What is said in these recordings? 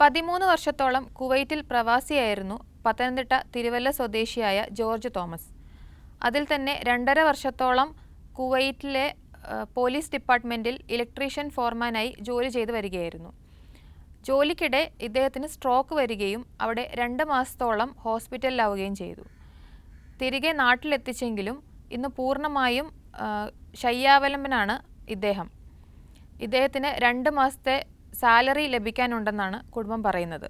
13 വർഷത്തോളം കുവൈറ്റിൽ പ്രവാസിയായിരുന്നു പത്തനംതിട്ട തിരുവല്ല സ്വദേശിയായ ജോർജ് തോമസ്. അതിൽ തന്നെ 2.5 വർഷത്തോളം കുവൈറ്റിലെ പോലീസ് ഡിപ്പാർട്ട്മെൻറ്റിൽ ഇലക്ട്രീഷ്യൻ ഫോർമാനായി ജോലി ചെയ്തു വരികയായിരുന്നു. ജോലിക്കിടെ ഇദ്ദേഹത്തിന് സ്ട്രോക്ക് വരികയും അവിടെ 2 മാസത്തോളം ഹോസ്പിറ്റലിലാവുകയും ചെയ്തു. തിരികെ നാട്ടിലെത്തിച്ചെങ്കിലും ഇന്ന് പൂർണ്ണമായും ശയ്യാവലംബനാണ് ഇദ്ദേഹത്തിന് 2 മാസത്തെ സാലറി ലഭിക്കാനുണ്ടെന്നാണ് കുടുംബം പറയുന്നത്.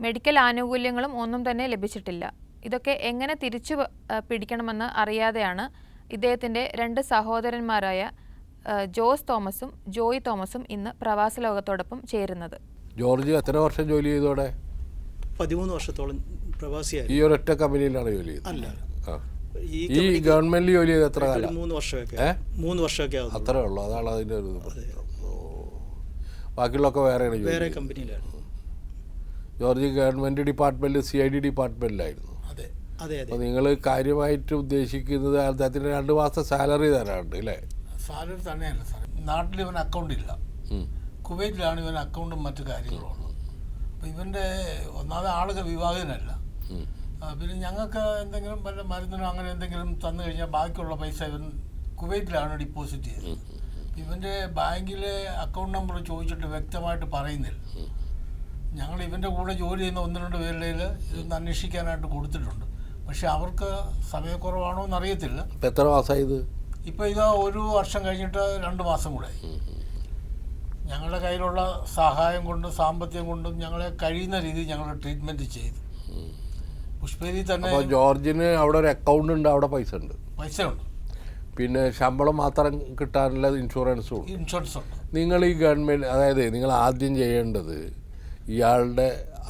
മെഡിക്കൽ ആനുകൂല്യങ്ങളും ഒന്നും തന്നെ ലഭിച്ചിട്ടില്ല. ഇതൊക്കെ എങ്ങനെ തിരിച്ചു പിടിക്കണമെന്ന് അറിയാതെയാണ് ഇദ്ദേഹത്തിൻ്റെ 2 സഹോദരന്മാരായ ജോസ് തോമസും ജോയി തോമസും ഇന്ന് പ്രവാസ ലോകത്തോടൊപ്പം ചേരുന്നത്. ജോർജ് എത്ര വർഷം ജോലി ചെയ്തോടെ? 13 വർഷത്തോളം പ്രവാസിയായി. ഈ ഒരൊറ്റ കമ്പനിയിലാണ് ജോലി ചെയ്തത്? അല്ല, ഈ ഗവൺമെന്റിൽ ജോലി ചെയ്ത് എത്ര കാലം? 3 വർഷമൊക്കെ ആവും. അത്രേ ഉള്ളൂ. അതാണ് അതിൻ്റെ ഒരു ബാക്കിയുള്ളതൊക്കെ വേറെ കമ്പനിയിലാണ്. ജോർജ് ഗവൺമെന്റ് ഡിപ്പാർട്ട്മെന്റിൽ CID ഡിപ്പാർട്ട്മെന്റിലായിരുന്നു. അപ്പോൾ നിങ്ങൾ കാര്യമായിട്ട് ഉദ്ദേശിക്കുന്നത് അദ്ദേഹത്തിന് 2 മാസത്തെ സാലറി തരാറുണ്ട് അല്ലേ? സാലറി തന്നെയല്ല സാർ, നാട്ടിൽ ഇവൻ അക്കൗണ്ട് ഇല്ല, കുവൈറ്റിലാണ് ഇവൻ അക്കൗണ്ടും മറ്റു കാര്യങ്ങളുള്ളത്. അപ്പോൾ ഇവൻ്റെ ഒന്നാമത് ആളുകൾ വിവാഹിതനല്ല. പിന്നെ ഞങ്ങൾക്ക് എന്തെങ്കിലും വല്ല മരുന്നിനോ അങ്ങനെ എന്തെങ്കിലും തന്നു കഴിഞ്ഞാൽ ബാക്കിയുള്ള പൈസ ഇവൻ കുവൈറ്റിലാണ് ഡിപ്പോസിറ്റ് ചെയ്തത്. ഇവൻ്റെ ബാങ്കിലെ അക്കൗണ്ട് നമ്പർ ചോദിച്ചിട്ട് വ്യക്തമായിട്ട് പറയുന്നില്ല. ഞങ്ങൾ ഇവൻ്റെ കൂടെ ജോലി ചെയ്യുന്ന 1-2 പേരുടെ ഇതൊന്ന് അന്വേഷിക്കാനായിട്ട് കൊടുത്തിട്ടുണ്ട്. പക്ഷെ അവർക്ക് സമയക്കുറവാണോ എന്നറിയത്തില്ല. എത്ര മാസമായി ഇത്? ഇപ്പോൾ ഇത് 1 വർഷം കഴിഞ്ഞിട്ട് 2 മാസം കൂടെ. ഞങ്ങളുടെ കയ്യിലുള്ള സഹായം കൊണ്ടും സാമ്പത്തികം കൊണ്ടും ഞങ്ങളെ കഴിയുന്ന രീതിയിൽ ഞങ്ങൾ ട്രീറ്റ്മെൻറ്റ് ചെയ്തു. പുഷ്പേരി തന്നെ. ജോർജിന് അവിടെ ഒരു അക്കൗണ്ട് ഉണ്ട്, അവിടെ പൈസ ഉണ്ട്. പിന്നെ ശമ്പളം മാത്രം കിട്ടാനുള്ള ഇൻഷുറൻസ് ഉണ്ട്. നിങ്ങൾ ഈ ഗവൺമെൻറ്, അതായത് നിങ്ങൾ ആദ്യം ചെയ്യേണ്ടത് ഇയാളുടെ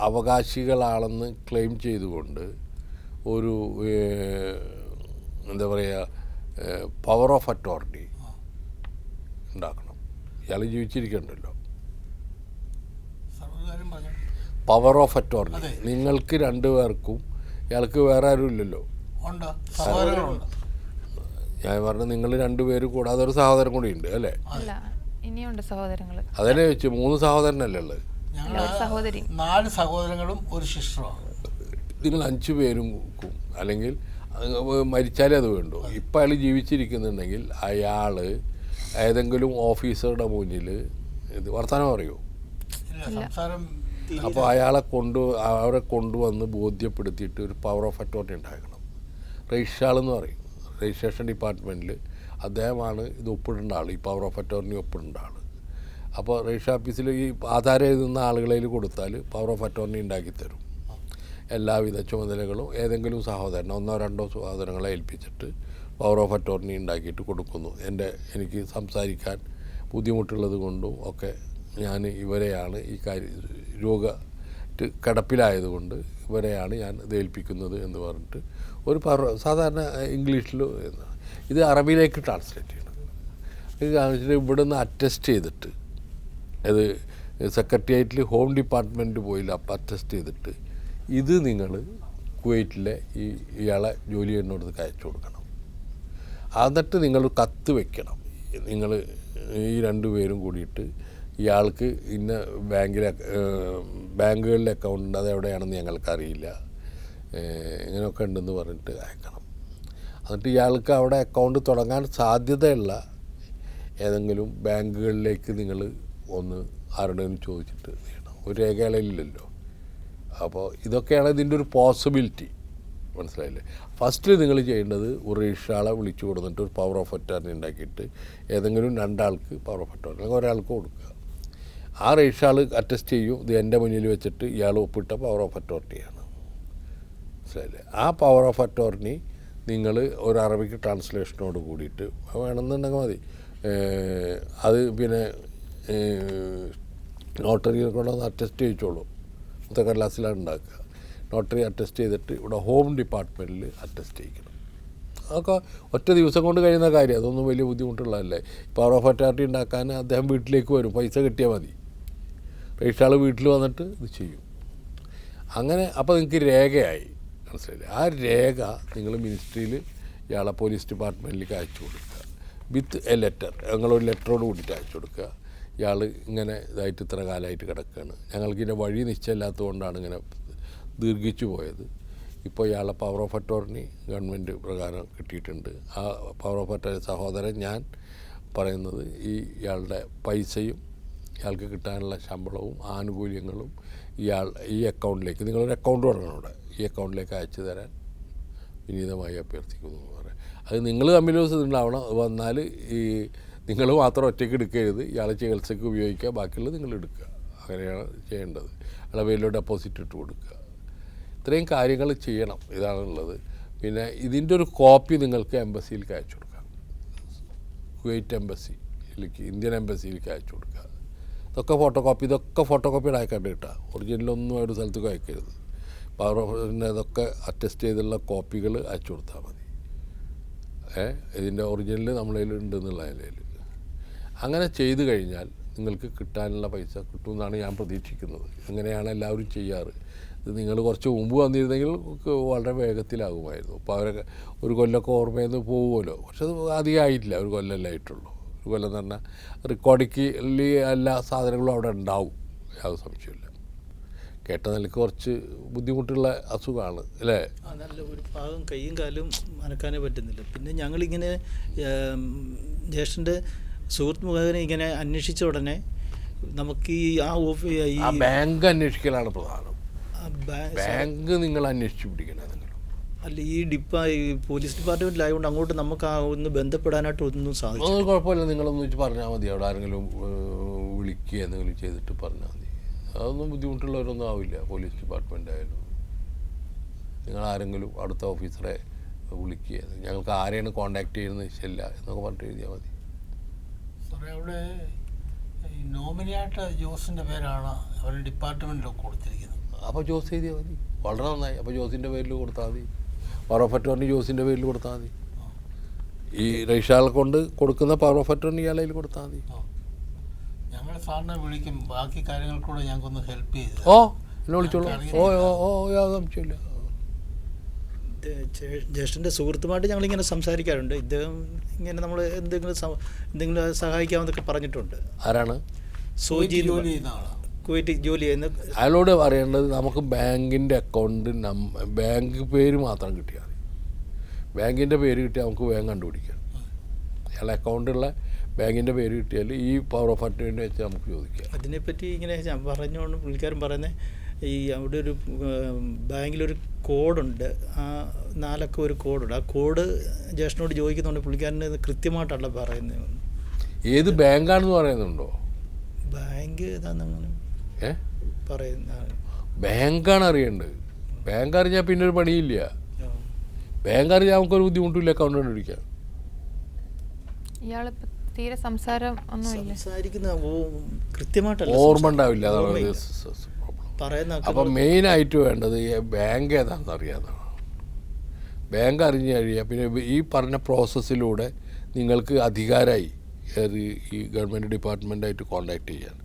അവകാശികളാണെന്ന് ക്ലെയിം ചെയ്തുകൊണ്ട് ഒരു എന്താ പറയുക പവർ ഓഫ് അറ്റോറിറ്റി ഉണ്ടാക്കണം. ഇയാൾ ജീവിച്ചിരിക്കണ്ടല്ലോ. പവർ ഓഫ് അറ്റോറിറ്റി നിങ്ങൾക്ക് 2 പേർക്കും, ഇയാൾക്ക് വേറെ ആരും ഇല്ലല്ലോ. ഞാൻ പറഞ്ഞു നിങ്ങൾ 2 പേര് കൂടാതെ ഒരു സഹോദരൻ കൂടി ഉണ്ട് അല്ലേ? ഇനിയുണ്ട് സഹോദരങ്ങൾ. അതന്നെ വെച്ച് 3 സഹോദരനല്ലേ ഉള്ളത്? 4 സഹോദരങ്ങളും ഒരു സിസ്റ്ററുമാണ്. നിങ്ങൾ 5 പേരും അല്ലെങ്കിൽ മരിച്ചാലേ അത് വേണ്ടു. ഇപ്പം അയാൾ ജീവിച്ചിരിക്കുന്നുണ്ടെങ്കിൽ അയാൾ ഏതെങ്കിലും ഓഫീസറുടെ മുന്നിൽ ഇത് വർത്തമാനം പറയുമോ? അപ്പോൾ അവരെ കൊണ്ടുവന്ന് ബോധ്യപ്പെടുത്തിയിട്ട് ഒരു പവർ ഓഫ് അറ്റോറിറ്റി ഉണ്ടാക്കണം. രജിസ്ട്രാളെന്ന് പറയും, രജിസ്ട്രേഷൻ ഡിപ്പാർട്ട്മെൻറ്റിൽ അദ്ദേഹമാണ് ഇത് ഒപ്പിടേണ്ട ആൾ, ഈ പവർ ഓഫ് അറ്റോർണി ഒപ്പിടേണ്ട ആൾ. അപ്പോൾ രജിസ്റ്റർ ഓഫീസിൽ ഈ ആധാരം എഴുതുന്ന ആളുകളിൽ കൊടുത്താൽ പവർ ഓഫ് അറ്റോർണി ഉണ്ടാക്കിത്തരും. എല്ലാവിധ ചുമതലകളും ഏതെങ്കിലും സഹോദരനോ 1-2 സഹോദരങ്ങളെ ഏൽപ്പിച്ചിട്ട് പവർ ഓഫ് അറ്റോർണി ഉണ്ടാക്കിയിട്ട് കൊടുക്കുന്നു. എനിക്ക് സംസാരിക്കാൻ ബുദ്ധിമുട്ടുള്ളത് കൊണ്ടും ഒക്കെ ഞാൻ ഇവരെയാണ് ഈ കിടപ്പിലായതുകൊണ്ട് ഇവരെയാണ് ഞാൻ ഇത് ഏൽപ്പിക്കുന്നത് എന്ന് പറഞ്ഞിട്ട് ഒരു സാധാരണ ഇംഗ്ലീഷിൽ ഇത് അറബിയിലേക്ക് ട്രാൻസ്ലേറ്റ് ചെയ്യണം. ഇത് കാണിച്ചിട്ട് ഇവിടെ നിന്ന് അറ്റസ്റ്റ് ചെയ്തിട്ട് അത് സെക്രട്ടേറിയറ്റിൽ ഹോം ഡിപ്പാർട്ട്മെൻറ്റ് പോയില്ല, അപ്പം അറ്റസ്റ്റ് ചെയ്തിട്ട് ഇത് നിങ്ങൾ കുവൈറ്റിലെ ഇയാളെ ജോലി ചെയ്യുന്നിടത്ത് അയച്ചു കൊടുക്കണം. എന്നിട്ട് നിങ്ങൾ കത്ത് വെക്കണം. നിങ്ങൾ ഈ 2 പേരും കൂടിയിട്ട് ഇയാൾക്ക് ഇന്ന ബാങ്കുകളിലെ അക്കൗണ്ട് ഉണ്ട്, അതെവിടെയാണെന്ന് ഞങ്ങൾക്കറിയില്ല, ഇങ്ങനെയൊക്കെ ഉണ്ടെന്ന് പറഞ്ഞിട്ട് അയക്കണം. എന്നിട്ട് ഇയാൾക്ക് അവിടെ അക്കൗണ്ട് തുടങ്ങാൻ സാധ്യതയുള്ള ഏതെങ്കിലും ബാങ്കുകളിലേക്ക് നിങ്ങൾ ഒന്ന് ആരുടെയും ചോദിച്ചിട്ട് ചെയ്യണം. ഒരു രേഖകളില്ലല്ലോ. അപ്പോൾ ഇതൊക്കെയാണ് ഇതിൻ്റെ ഒരു പോസിബിലിറ്റി. മനസ്സിലായില്ലേ? ഫസ്റ്റ് നിങ്ങൾ ചെയ്യേണ്ടത് ഒരു രജിസ്ട്രാളെ വിളിച്ചു കൊടുത്തിട്ട് ഒരു പവർ ഓഫ് അറ്റോർണി ഉണ്ടാക്കിയിട്ട് ഏതെങ്കിലും 2 ആൾക്ക് പവർ ഓഫ് അറ്റോർണി അല്ലെങ്കിൽ ഒരാൾക്ക് കൊടുക്കുക. ആ രജിസ്ട്രാൾ അറ്റസ്റ്റ് ചെയ്യും, ഇത് എൻ്റെ മുന്നിൽ വെച്ചിട്ട് ഇയാൾ ഒപ്പിട്ട പവർ ഓഫ് അറ്റോറിറ്റിയാണ്. മനസ്സിലായില്ലേ? ആ പവർ ഓഫ് അറ്റോർണി നിങ്ങൾ ഒരു അറബിക്ക് ട്രാൻസ്ലേഷനോട് കൂടിയിട്ട് വേണമെന്നുണ്ടെങ്കിൽ മതി. അത് പിന്നെ നോട്ടറിയെ കൊണ്ടൊന്ന് അറ്റസ്റ്റ് ചെയ്യിച്ചോളൂ. കടലാസിലാണ് ഉണ്ടാക്കുക. നോട്ടറി അറ്റസ്റ്റ് ചെയ്തിട്ട് ഇവിടെ ഹോം ഡിപ്പാർട്ട്മെൻറ്റിൽ അറ്റസ്റ്റ് ചെയ്യിക്കണം. അതൊക്കെ ഒറ്റ ദിവസം കൊണ്ട് കഴിയുന്ന കാര്യം, അതൊന്നും വലിയ ബുദ്ധിമുട്ടുള്ളതല്ലേ. പവർ ഓഫ് അറ്റോറിറ്റി ഉണ്ടാക്കാൻ അദ്ദേഹം വീട്ടിലേക്ക് വരും, പൈസ കിട്ടിയാൽ മതി. രജിസ്ട്രാൾ വീട്ടിൽ വന്നിട്ട് ഇത് ചെയ്യും. അങ്ങനെ അപ്പോൾ നിങ്ങൾക്ക് രേഖയായി. മനസ്സിലായില്ലേ? ആ രേഖ നിങ്ങൾ മിനിസ്ട്രിയിൽ ഇയാളെ പോലീസ് ഡിപ്പാർട്ട്മെൻറ്റിലേക്ക് അയച്ചു കൊടുക്കുക. വിത്ത് എ ലെറ്റർ, ഞങ്ങളൊരു ലെറ്ററോട് കൂടിയിട്ട് അയച്ചു കൊടുക്കുക. ഇയാൾ ഇങ്ങനെ ഇതായിട്ട് ഇത്ര കാലമായിട്ട് കിടക്കുകയാണ്, ഞങ്ങൾക്കിതിൻ്റെ വഴി നിശ്ചയമില്ലാത്തതുകൊണ്ടാണ് ഇങ്ങനെ ദീർഘിച്ചു പോയത്. ഇപ്പോൾ ഇയാളെ പവർ ഓഫ് അറ്റോർണി ഗവൺമെൻറ് പ്രകാരം കിട്ടിയിട്ടുണ്ട്. ആ പവർ ഓഫ് അറ്റോർണി സഹോദരൻ ഞാൻ പറയുന്നത് ഇയാളുടെ പൈസയും ഇയാൾക്ക് കിട്ടാനുള്ള ശമ്പളവും ആനുകൂല്യങ്ങളും ഈ അക്കൗണ്ടിലേക്ക്, നിങ്ങളൊരു അക്കൗണ്ട് തുടങ്ങണം അവിടെ, ഈ അക്കൗണ്ടിലേക്ക് അയച്ചു തരാൻ വിനീതമായി അഭ്യർത്ഥിക്കുന്നു എന്ന് പറയാം. അത് നിങ്ങൾ തമ്മിൽ ഉണ്ടാവണം. വന്നാൽ നിങ്ങൾ മാത്രം ഒറ്റയ്ക്ക് എടുക്കരുത്, ഇയാളെ ചികിത്സയ്ക്ക് ഉപയോഗിക്കുക, ബാക്കിയുള്ളത് നിങ്ങൾ എടുക്കുക. അങ്ങനെയാണ് ചെയ്യേണ്ടത്. അയാളെ പേരിൽ ഡെപ്പോസിറ്റ് ഇട്ട് കൊടുക്കുക. ഇത്രയും കാര്യങ്ങൾ ചെയ്യണം. ഇതാണുള്ളത്. പിന്നെ ഇതിൻ്റെ ഒരു കോപ്പി നിങ്ങൾക്ക് എംബസിയിലേക്ക് അയച്ചു കൊടുക്കാം. കുവൈറ്റ് എംബസിയിലേക്ക്, ഇന്ത്യൻ എംബസിയിലേക്ക് അയച്ചു കൊടുക്കുക. ഇതൊക്കെ ഫോട്ടോകോപ്പിയുടെ അയക്കാണ്ട് കിട്ടുക. ഒറിജിനലൊന്നും ഒരു സ്ഥലത്തേക്ക് അയക്കരുത്. പവറിൻ്റെ ഇതൊക്കെ അറ്റസ്റ്റ് ചെയ്തുള്ള കോപ്പികൾ അയച്ചു കൊടുത്താൽ മതി. ഇതിൻ്റെ ഒറിജിനൽ നമ്മളതിൽ ഉണ്ടെന്നുള്ള നിലയിൽ അങ്ങനെ ചെയ്തു കഴിഞ്ഞാൽ നിങ്ങൾക്ക് കിട്ടാനുള്ള പൈസ കിട്ടുമെന്നാണ് ഞാൻ പ്രതീക്ഷിക്കുന്നത്. അങ്ങനെയാണ് എല്ലാവരും ചെയ്യാറ്. ഇത് നിങ്ങൾ കുറച്ച് മുമ്പ് വന്നിരുന്നെങ്കിൽ വളരെ വേഗത്തിലാകുമായിരുന്നു. അപ്പോൾ അവരൊക്കെ ഒരു കൊല്ലമൊക്കെ ഓർമ്മയിൽ നിന്ന് പോകുമല്ലോ. പക്ഷെ അത് അധികമായിട്ടില്ല, ഒരു കൊല്ലമല്ലേ ആയിട്ടുള്ളൂ. ഒരു കൊല്ലം എന്ന് പറഞ്ഞാൽ റെക്കോർഡിക്കലി എല്ലാ സാധനങ്ങളും അവിടെ ഉണ്ടാവും, യാതൊരു സംശയമില്ല. കേട്ട നിലയ്ക്ക് കുറച്ച് ബുദ്ധിമുട്ടുള്ള അസുഖമാണ് അല്ലേ? നല്ല ഒരു ഭാഗം കൈയും കാലും അനക്കാനേ പറ്റുന്നില്ല. പിന്നെ ഞങ്ങളിങ്ങനെ ജ്യേഷ്ഠൻ്റെ സുഹൃത്ത് മുഖേന ഇങ്ങനെ അന്വേഷിച്ച ഉടനെ നമുക്ക് ഈ ബാങ്ക് അന്വേഷിക്കലാണ് പ്രധാനം. ബാങ്ക് നിങ്ങൾ അന്വേഷിച്ച് പിടിക്കണം. അല്ല, ഈ പോലീസ് ഡിപ്പാർട്ട്മെൻറ്റിലായതുകൊണ്ട് അങ്ങോട്ട് നമുക്ക് ഒന്ന് ബന്ധപ്പെടാനായിട്ട് ഒന്നും സാധിക്കും. അത് കുഴപ്പമില്ല, നിങ്ങളൊന്ന് വെച്ച് പറഞ്ഞാൽ മതി. അവിടെ ആരെങ്കിലും വിളിക്കുക എന്തെങ്കിലും ചെയ്തിട്ട് പറഞ്ഞാൽ മതി. അതൊന്നും ബുദ്ധിമുട്ടുള്ളവരൊന്നും ആവില്ല. പോലീസ് ഡിപ്പാർട്ട്മെൻ്റ് ആയാലും നിങ്ങൾ ആരെങ്കിലും അടുത്ത ഓഫീസറെ വിളിക്കുക, ഞങ്ങൾക്ക് ആരെയാണ് കോൺടാക്ട് ചെയ്യുന്നത് ഇഷ്ടമില്ല എന്നൊക്കെ പറഞ്ഞിട്ട് എഴുതിയാൽ മതി. സാറേ, അവിടെ ഈ നോമിനിയായിട്ട് ജോസിൻ്റെ പേരാണ് അവരുടെ ഡിപ്പാർട്ട്മെൻറ്റിലൊക്കെ കൊടുത്തിരിക്കുന്നത്. അപ്പോൾ ജോസ് എഴുതിയാൽ മതി, വളരെ നന്നായി. അപ്പോൾ ജോസിൻ്റെ പേരിൽ കൊടുത്താൽ മതി. പവർ ഓഫ് അറ്റോർണി ജോസിൻ്റെ പേരിൽ കൊടുത്താൽ മതി. ഈ റേഷാളെ കൊണ്ട് കൊടുക്കുന്ന പവർ ഓഫ് അറ്റോർണി ഇയാളയിൽ കൊടുത്താൽ മതി. ഞങ്ങൾ സാറിനെ വിളിക്കും, ബാക്കി കാര്യങ്ങൾക്കൂടെ ഞങ്ങൾക്കൊന്ന് ഹെൽപ്പ് ചെയ്ത്. എന്നെ വിളിച്ചോളൂ. യാതൊരു സംശയമില്ല. ജ്യേഷ്ഠൻ്റെ സുഹൃത്തുമായിട്ട് ഞങ്ങളിങ്ങനെ സംസാരിക്കാറുണ്ട്. ഇദ്ദേഹം ഇങ്ങനെ നമ്മൾ എന്തെങ്കിലും സഹായിക്കാമെന്നൊക്കെ പറഞ്ഞിട്ടുണ്ട്. ആരാണ്? സോജി ജോലി ചെയ്യുന്ന ആളാണ്, കുവൈറ്റ് ജോലി ചെയ്യുന്ന. അയാളോട് പറയേണ്ടത് നമുക്ക് ബാങ്കിൻ്റെ അക്കൗണ്ട് ബാങ്ക് പേര് മാത്രം കിട്ടിയാൽ മതി. ബാങ്കിൻ്റെ പേര് കിട്ടിയാൽ നമുക്ക് വേഗം കണ്ടുപിടിക്കാം. അയാളെ അക്കൗണ്ടുള്ള ബാങ്കിൻ്റെ പേര് കിട്ടിയാൽ ഈ പവർ ഓഫ് അറ്റോർണി വെച്ച് നമുക്ക് ചോദിക്കാം. അതിനെപ്പറ്റി ഇങ്ങനെ ഞാൻ പറഞ്ഞുകൊണ്ട് പുള്ളിക്കാരൻ പറയുന്നത്, ഈ അവിടെ ഒരു ബാങ്കിലൊരു കോഡുണ്ട്, ആ 4 അക്ക ഒരു കോഡുണ്ട്. ആ കോഡ് ജ്യേഷ്ഠനോട് ചോദിക്കുന്നുണ്ട്, പുള്ളിക്കാരന് കൃത്യമായിട്ടല്ല പറയുന്നത്. ഏത് ബാങ്കാണെന്ന് പറയുന്നുണ്ടോ? ബാങ്ക് ഏതാണെന്നങ്ങനെ പറയുന്ന ബാങ്കാണ് അറിയേണ്ടത്. ബാങ്ക് അറിഞ്ഞാൽ പിന്നെ ഒരു പണിയില്ല. ബാങ്ക് അറിഞ്ഞാൽ നമുക്കൊരു ബുദ്ധിമുട്ടില്ല അക്കൗണ്ട് കണ്ടുപിടിക്കാം. ഇയാളിപ്പോൾ തീരെ സംസാരം ഒന്നുമില്ല, സംസാരിക്കുന്ന കൃത്യമായിട്ടല്ല, ഓർമ്മ ഉണ്ടാവില്ല. പറയുന്ന. അപ്പം മെയിനായിട്ട് വേണ്ടത് ബാങ്ക് ഏതാണെന്ന് അറിയാവുന്നതാണ്. ബാങ്ക് അറിഞ്ഞു കഴിയുക പിന്നെ ഈ പറഞ്ഞ പ്രോസസ്സിലൂടെ നിങ്ങൾക്ക് അധികാരമായി ഈ ഗവൺമെൻറ് ഡിപ്പാർട്ട്മെൻറ്റായിട്ട് കോൺടാക്ട് ചെയ്യാൻ.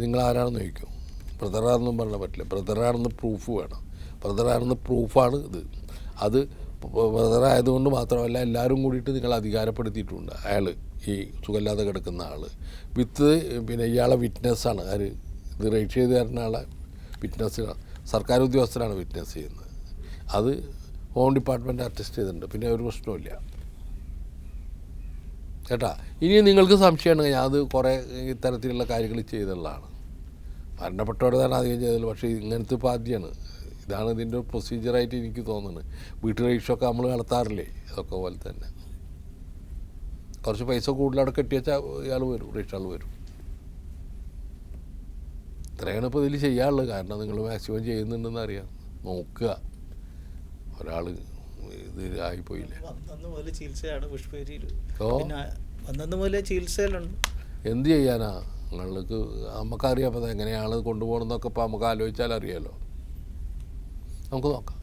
നിങ്ങൾ ആരാണെന്ന് ചോദിക്കും. ബ്രദറാണെന്നും പറഞ്ഞാൽ പറ്റില്ല. ബ്രദറാണെന്ന് പ്രൂഫ് വേണം. ബ്രദറാണെന്ന് പ്രൂഫാണ് ഇത്. അത് ബ്രദറായതുകൊണ്ട് മാത്രമല്ല, എല്ലാവരും കൂടിയിട്ട് നിങ്ങൾ അധികാരപ്പെടുത്തിയിട്ടുണ്ട്. അയാൾ ഈ സുഖമില്ലാതെ കിടക്കുന്ന ആൾ വിത്ത് പിന്നെ ഇയാളെ വിറ്റ്നസ്സാണ്. ആര് ഇത് റേറ്റ് ചെയ്ത് തരുന്ന ആളെ വിറ്റ്നസ്സാണ്. സർക്കാർ ഉദ്യോഗസ്ഥരാണ് വിറ്റ്നസ് ചെയ്യുന്നത്. അത് ഹോം ഡിപ്പാർട്ട്മെൻറ്റ് അറ്റസ്റ്റ് ചെയ്തിട്ടുണ്ട്. പിന്നെ ഒരു പ്രശ്നമില്ല കേട്ടാ. ഇനി നിങ്ങൾക്ക് സംശയമുണ്ടെങ്കിൽ ഞാൻ അത് കുറേ ഇത്തരത്തിലുള്ള കാര്യങ്ങൾ ചെയ്തുള്ളതാണ്. മരണപ്പെട്ടവരതാണ് അധികം ചെയ്തത്. പക്ഷേ ഇങ്ങനത്തെ ഇപ്പോൾ ആദ്യമാണ്. ഇതാണ് ഇതിൻ്റെ പ്രൊസീജിയറായിട്ട് എനിക്ക് തോന്നുന്നത്. വീട്ടു രജിസ്റ്ററൊക്കെ നമ്മൾ നടത്താറില്ലേ, അതൊക്കെ പോലെ തന്നെ. കുറച്ച് പൈസ കൂടുതലവിടെ കെട്ടിവെച്ചാൽ ഇയാൾ വരും, രജിസ്റ്റർ വരും. ഇത്രയാണ് ഇപ്പോൾ ഇതിൽ ചെയ്യാനുള്ളത്. കാരണം നിങ്ങൾ മാക്സിമം ചെയ്യുന്നുണ്ടെന്ന് അറിയാം. നോക്കുക, ഒരാൾ ഇത് ആയിപ്പോയില്ലേ. അന്നു മുതൽ ചികിത്സയാണ് പുഷ്പഗിരിയിൽ. ഓ, അന്നു മുതലേ ചികിത്സയിലുണ്ട്. എന്ത് ചെയ്യാനാ നിങ്ങൾക്ക്? നമുക്കറിയാം അപ്പോൾ എങ്ങനെയാണ് കൊണ്ടുപോകണമെന്നൊക്കെ ഇപ്പോൾ നമുക്ക് ആലോചിച്ചാൽ അറിയാമല്ലോ. നമുക്ക് നോക്കാം.